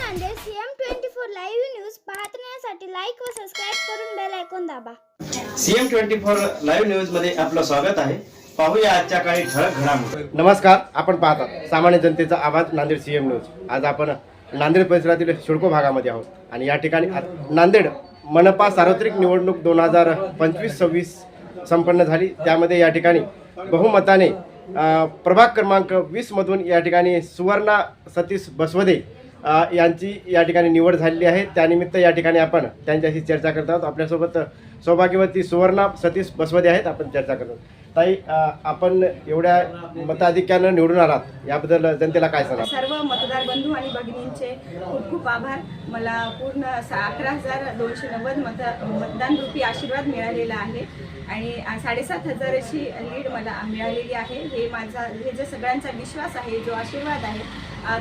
Nanded CM24 live news पाहण्यासाठी like व subscribe करून बेल आयकॉन दाबा। CM24 लाईव्ह न्यूज मध्ये आपलं स्वागत आहे। पाहूया आजच्या काही ठळक घडामोडी। नमस्कार, आपण पाहतात सामान्य जनतेचा आवाज नांदेड CM न्यूज। आज आपण नांदेड परिसरातील शिडको भागामध्ये आहोत आणि या ठिकाणी नांदेड मनपा सार्वत्रिक निवडणूक 2025-26 संपन्न झाली। त्यामध्ये या ठिकाणी बहुमताने प्रभाग क्रमांक 20 मधून या ठिकाणी सुवर्णा सतीश बसवदे यांची या ठिकाणी निवड झालेली आहे। त्यानिमित्त या ठिकाणी आपण त्यांच्याशी चर्चा करत आहोत। आपल्यासोबत सौभाग्यवती सुवर्णा सतीश बसवदे आहेत। आपण चर्चा करतो। ताई, आपण एवढ्या मताधिक्यानं निवडून आलात, याबद्दल जनतेला काय सांगा? सर्व मतदार बंधू आणि भगिनींचे खूप खूप आभार। मला पूर्ण 11,290 मतदान रूपी आशीर्वाद मिळालेला आहे आणि 7,500 अशी लीड मला मिळालेली आहे। हे जो सगळ्यांचा विश्वास आहे, जो आशीर्वाद आहे,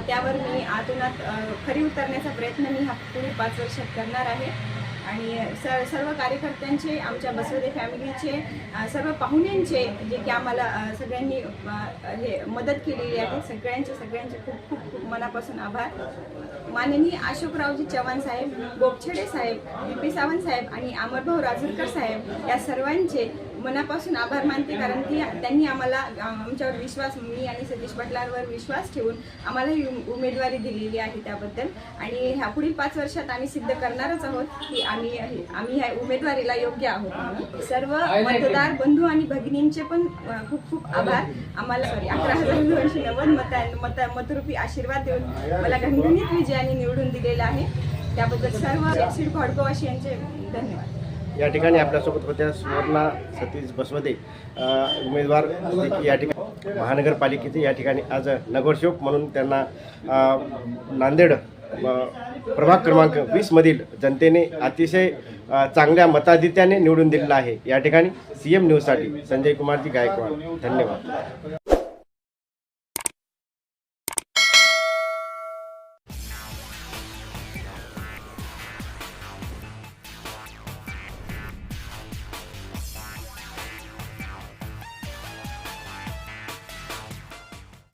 त्यावर मी आतूनात खरी उतरण्याचा प्रयत्न मी पुढील 5 वर्षात करणार आहे। आणि सर्व कार्यकर्त्यांचे, आमच्या बसवदे फॅमिलीचे, सर्व पाहुण्यांचे, जे की आम्हाला सगळ्यांनी हे मदत केलेली आहे, सगळ्यांचे खूप खूप खूप मनापासून आभार। माननीय अशोकरावजी चव्हाण साहेब, गोपछडे साहेब, BP सावंत साहेब आणि अमरभाऊ राजूरकर साहेब या सर्वांचे मनापासून आभार मानते, कारण की त्यांनी आम्हाला आमच्यावर विश्वास, मी आणि सतीश पाटलांवर विश्वास ठेवून आम्हाला ही उमेदवारी दिलेली आहे त्याबद्दल। आणि ह्या पुढील 5 वर्षात आम्ही सिद्ध करणारच आहोत की आम्ही ह्या उमेदवारीला योग्य आहोत म्हणून। सर्व मतदार बंधू आणि भगिनींचे पण खूप खूप आभार। आम्हाला 11,290 मतरूपी आशीर्वाद देऊन मला घणघणीत विजयाने निवडून दिलेला आहे, त्याबद्दल सर्व शिडको हडकोवासियांचे धन्यवाद। या ठिकाणी आपल्यासोबत होत्या सुवर्णा सतीश बसवदे, उमेदवार या ठिकाणी महानगरपालिकेचे या ठिकाणी आज नगरसेवक म्हणून त्यांना नांदेड प्रभाग क्रमांक 20 मधील जनतेने अतिशय चांगल्या मताधिक्याने निवडून दिलेला आहे। या ठिकाणी CM न्यूजसाठी संजय कुमारजी गायकवाड, धन्यवाद।